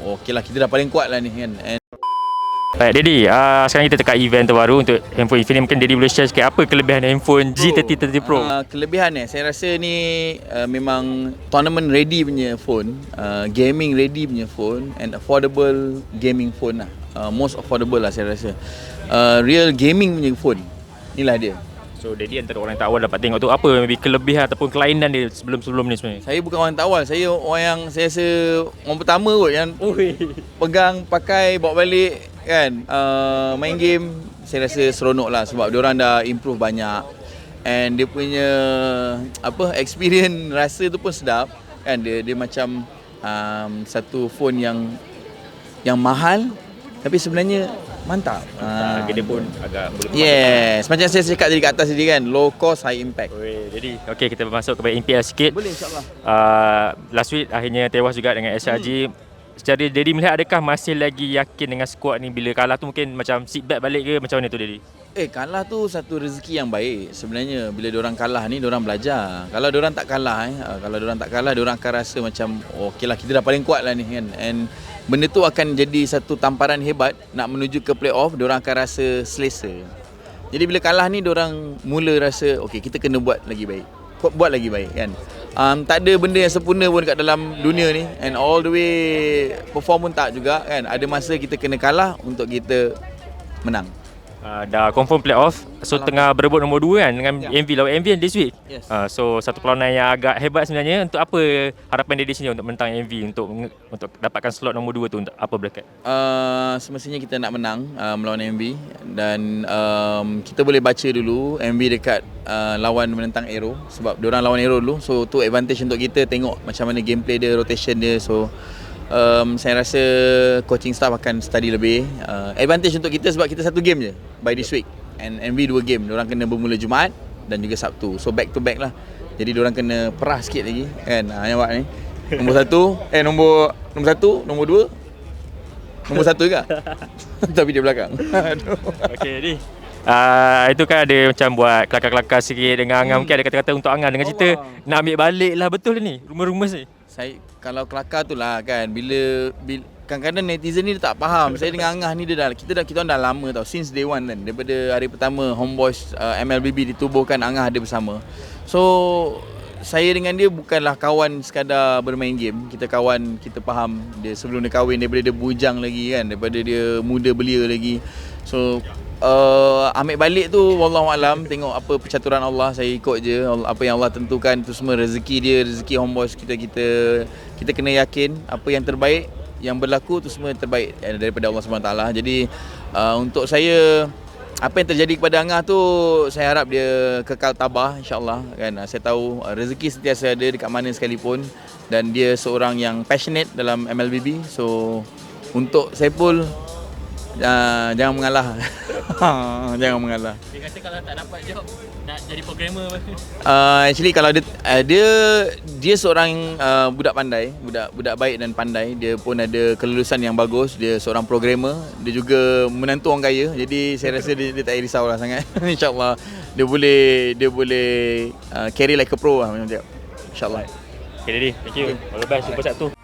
okey lah, kita dah paling kuat lah ni kan. Baik, Daddy, sekarang kita dekat event terbaru untuk handphone Infinix. Mungkin Daddy boleh share sikit apa kelebihan handphone G30 Pro? Kelebihan saya rasa ni memang tournament ready punya phone, gaming ready punya phone, and affordable gaming phone lah. Most affordable lah saya rasa. Real gaming punya phone, inilah dia. So Daddy antara orang tak awal dapat tengok tu apa maybe kelebihan ataupun kelainan dia sebelum-sebelum ni sebenarnya? Saya bukan orang tawal, saya orang yang saya rasa orang pertama kot yang pegang, pakai, bawa balik kan. Main game saya rasa seronok lah sebab diorang dah improve banyak, and dia punya experience rasa tu pun sedap kan. Dia macam satu phone yang mahal tapi sebenarnya mantap. Harga dia pun agak yes, macam saya cakap tadi kat atas tadi kan, low cost high impact. Jadi okey, kita masuk kepada MPL sikit. Boleh, insyaAllah. Last week akhirnya tewas juga dengan SRG. Secara Daddy melihat, adakah masih lagi yakin dengan skuad ni? Bila kalah tu mungkin macam sit back balik ke macam mana tu Daddy? Kalah tu satu rezeki yang baik sebenarnya. Bila diorang kalah ni, diorang belajar. Kalau diorang tak kalah diorang akan rasa macam okey lah, kita dah paling kuat lah ni kan. And benda tu akan jadi satu tamparan hebat nak menuju ke playoff. Diorang akan rasa selesa. Jadi bila kalah ni, diorang mula rasa okey, kita kena buat lagi baik kan. Tak ada benda yang sempurna pun kat dalam dunia ni, and all the way perform pun tak juga kan. Ada masa kita kena kalah untuk kita menang. Dah confirm playoff. So tengah berebut nombor 2 kan dengan MV lawan MV this week. Yes. So satu perlawanan yang agak hebat sebenarnya. Untuk apa harapan Daddy sini untuk menentang MV untuk dapatkan slot nombor 2 tu, untuk apa bracket? Semestinya kita nak menang melawan MV, dan kita boleh baca dulu MV dekat lawan menentang Aero, sebab diorang lawan Aero dulu. So tu advantage untuk kita tengok macam mana gameplay dia, rotation dia. So saya rasa coaching staff akan study lebih. Advantage untuk kita sebab kita satu game je by this week, and MV 2 game. Diorang kena bermula Jumaat dan juga Sabtu, so back to back lah. Jadi diorang kena perah sikit lagi kan. Nampak ni nombor 1, nombor 1, nombor 2, nombor 1 juga tapi dia belakang. Okey Daddy, itu kan ada macam buat kelakar-kelakar sikit dengan Angah. Mungkin ada kata-kata untuk Angah dengan cerita nak ambil balik lah, betul ni rumus ni? Saya kalau kelakar tu lah kan, bila kadang-kadang netizen ni dia tak faham. Saya dengan Angah ni kita dah lama tau, since day one kan. Daripada hari pertama Homeboys MLBB ditubuhkan, Angah ada bersama. So saya dengan dia bukanlah kawan sekadar bermain game. Kita kawan, kita faham dia sebelum dia kahwin, daripada dia bujang lagi kan, daripada dia muda belia lagi. So ambil balik tu wallahualam, tengok apa percaturan Allah. Saya ikut je apa yang Allah tentukan. Tu semua rezeki dia, rezeki Homeboys kita kena yakin apa yang terbaik yang berlaku tu semua terbaik daripada Allah SWT. Jadi untuk saya, apa yang terjadi kepada Angah tu, saya harap dia kekal tabah insya-Allah kan. Saya tahu rezeki sentiasa ada dekat mana sekalipun, dan dia seorang yang passionate dalam MLBB. So untuk Saiful, jangan mengalah. Jangan mengalah. Dia kata kalau tak dapat job nak jadi programmer. Actually kalau dia seorang budak pandai, budak baik dan pandai. Dia pun ada kelulusan yang bagus. Dia seorang programmer. Dia juga menantu orang kaya. Jadi saya rasa dia tak payah risaulah sangat. InsyaAllah dia boleh carry like a pro lah macam tu. InsyaAllah. Okay Daddy, thank you. All the best, Super 1.